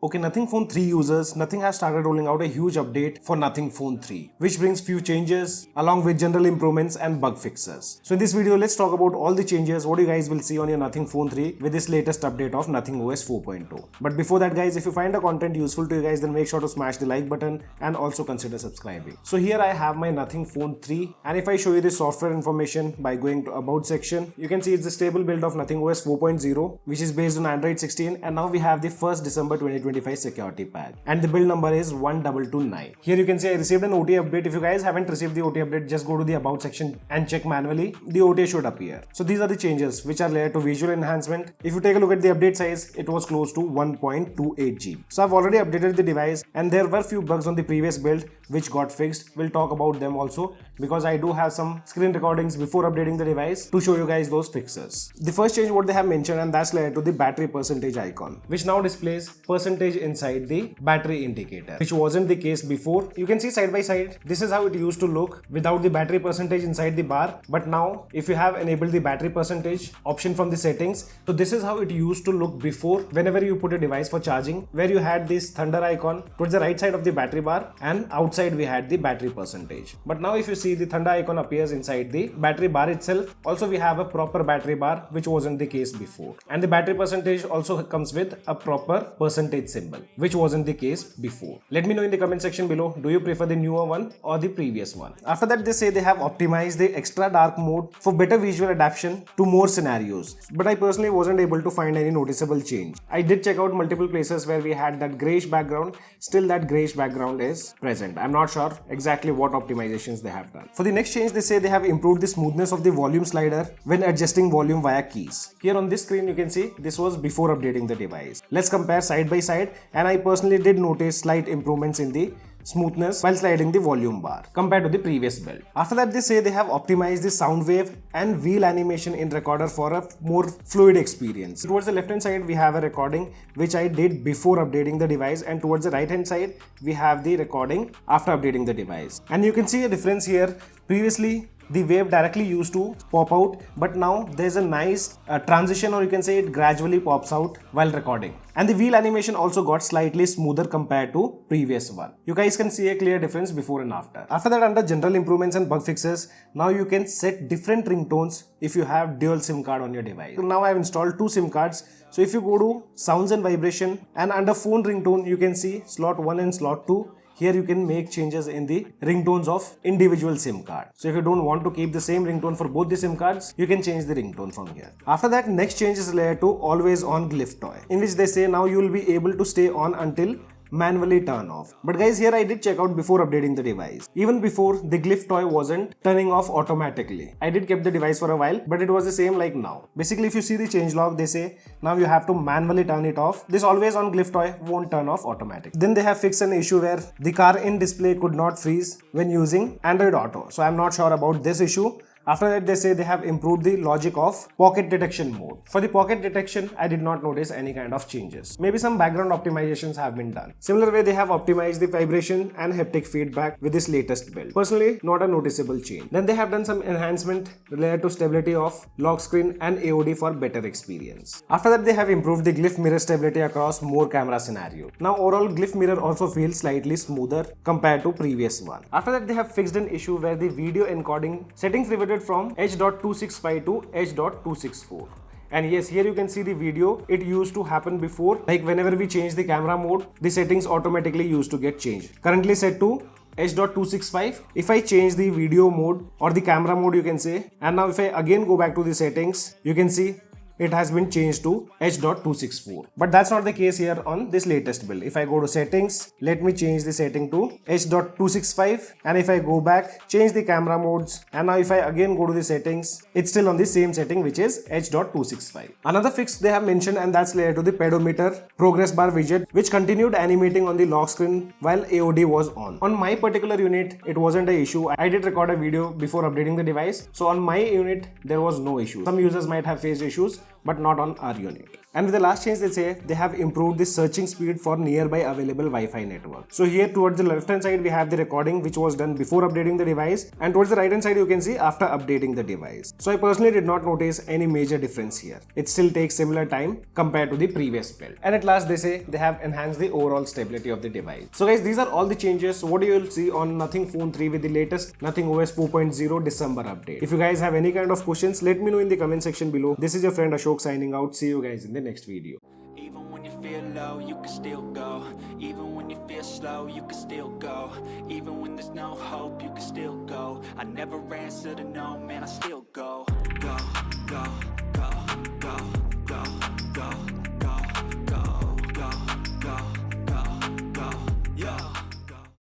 Okay, Nothing Phone 3 users, Nothing has started rolling out a huge update for Nothing Phone 3, which brings few changes along with general improvements and bug fixes. So in this video, let's talk about all the changes what you guys will see on your Nothing Phone 3 with this latest update of Nothing OS 4.0. But before that guys, if you find the content useful to you guys, then make sure to smash the like button and also consider subscribing. So here I have my Nothing Phone 3, and if I show you the software information by going to About section, you can see it's the stable build of Nothing OS 4.0, which is based on Android 16, and now we have the 1st December 2025 security patch, and the build number is 1229. Here you can see I received an OTA update. If you guys haven't received the OTA update, just go to the About section and check manually. The OTA should appear. So these are the changes which are related to visual enhancement. If you take a look at the update size, it was close to 1.28 GB. So I've already updated the device, and there were few bugs on the previous build which got fixed. We'll talk about them also because I do have some screen recordings before updating the device to show you guys those fixes. The first change what they have mentioned, and that's related to the battery percentage icon, which now displays percentage inside the battery indicator, which wasn't the case before. You can see side by side, this is how it used to look without the battery percentage inside the bar. But now if you have enabled the battery percentage option from the settings, so this is how it used to look before whenever you put a device for charging, where you had this thunder icon towards the right side of the battery bar, and outside we had the battery percentage. But now if you see, the thunder icon appears inside the battery bar itself. Also we have a proper battery bar, which wasn't the case before, and the battery percentage also comes with a proper percentage symbol, which wasn't the case before. Let me know in the comment section below, do you prefer the newer one or the previous one? After that, they say they have optimized the extra dark mode for better visual adaptation to more scenarios, but I personally wasn't able to find any noticeable change. I did check out multiple places where we had that grayish background. Still that grayish background is present. I'm not sure exactly what optimizations they have done. For the next change, they say they have improved the smoothness of the volume slider when adjusting volume via keys. Here on this screen you can see this was before updating the device. Let's compare side by side, and I personally did notice slight improvements in the smoothness while sliding the volume bar compared to the previous build. After that, they say they have optimized the sound wave and wheel animation in recorder for a more fluid experience. Towards the left hand side we have a recording which I did before updating the device, and towards the right hand side we have the recording after updating the device. And you can see a difference here. Previously the wave directly used to pop out, but now there's a nice transition, or you can say it gradually pops out while recording. And the wheel animation also got slightly smoother compared to previous one. You guys can see a clear difference before and after. After that, under general improvements and bug fixes, now you can set different ringtones if you have dual SIM card on your device. So now I have installed 2 SIM cards. So if you go to sounds and vibration, and under phone ringtone you can see slot 1 and slot 2. Here you can make changes in the ringtones of individual SIM card. So if you don't want to keep the same ringtone for both the SIM cards, you can change the ringtone from here. After that, next change is related to always on glyph toy, in which they say now you will be able to stay on until manually turn off. But guys, here I did check out before updating the device. Even before, the glyph toy wasn't turning off automatically. I did keep the device for a while, but it was the same like now. Basically, if you see the changelog, they say now you have to manually turn it off. This always on glyph toy won't turn off automatically. Then they have fixed an issue where the car in display could not freeze when using Android Auto. So I'm not sure about this issue. After that, they say they have improved the logic of pocket detection mode. For the pocket detection, I did not notice any kind of changes. Maybe some background optimizations have been done. Similar way, they have optimized the vibration and haptic feedback with this latest build. Personally, not a noticeable change. Then they have done some enhancement related to stability of lock screen and AOD for better experience. After that, they have improved the glyph mirror stability across more camera scenario. Now overall, glyph mirror also feels slightly smoother compared to previous one. After that, they have fixed an issue where the video encoding settings reverted from H.265 to H.264. And yes, here you can see the video. It used to happen before, like whenever we change the camera mode, the settings automatically used to get changed. Currently set to H.265. If I change the video mode or the camera mode, you can say, and now if I again go back to the settings, you can see it has been changed to H.264. But that's not the case here on this latest build. If I go to settings, let me change the setting to H.265, and if I go back, change the camera modes, and now if I again go to the settings, it's still on the same setting, which is H.265. Another fix they have mentioned, and that's related to the pedometer progress bar widget, which continued animating on the lock screen while AOD was on. On my particular unit, it wasn't an issue. I did record a video before updating the device, so on my unit there was no issue. Some users might have faced issues, but not on our unit. And with the last change, they say they have improved the searching speed for nearby available Wi-Fi network. So here towards the left hand side we have the recording which was done before updating the device, and towards the right hand side you can see after updating the device. So I personally did not notice any major difference here. It still takes similar time compared to the previous build. And at last they say they have enhanced the overall stability of the device. So guys, these are all the changes what you will see on Nothing Phone 3 with the latest Nothing OS 4.0 December update. If you guys have any kind of questions, let me know in the comment section below. This is your friend Ashok signing out. See you guys in the next video. Even when you feel low, you can still go. Even when you feel slow, you can still go. Even when there's no hope, you can still go. I never answer to no, man, I still go. Go, go.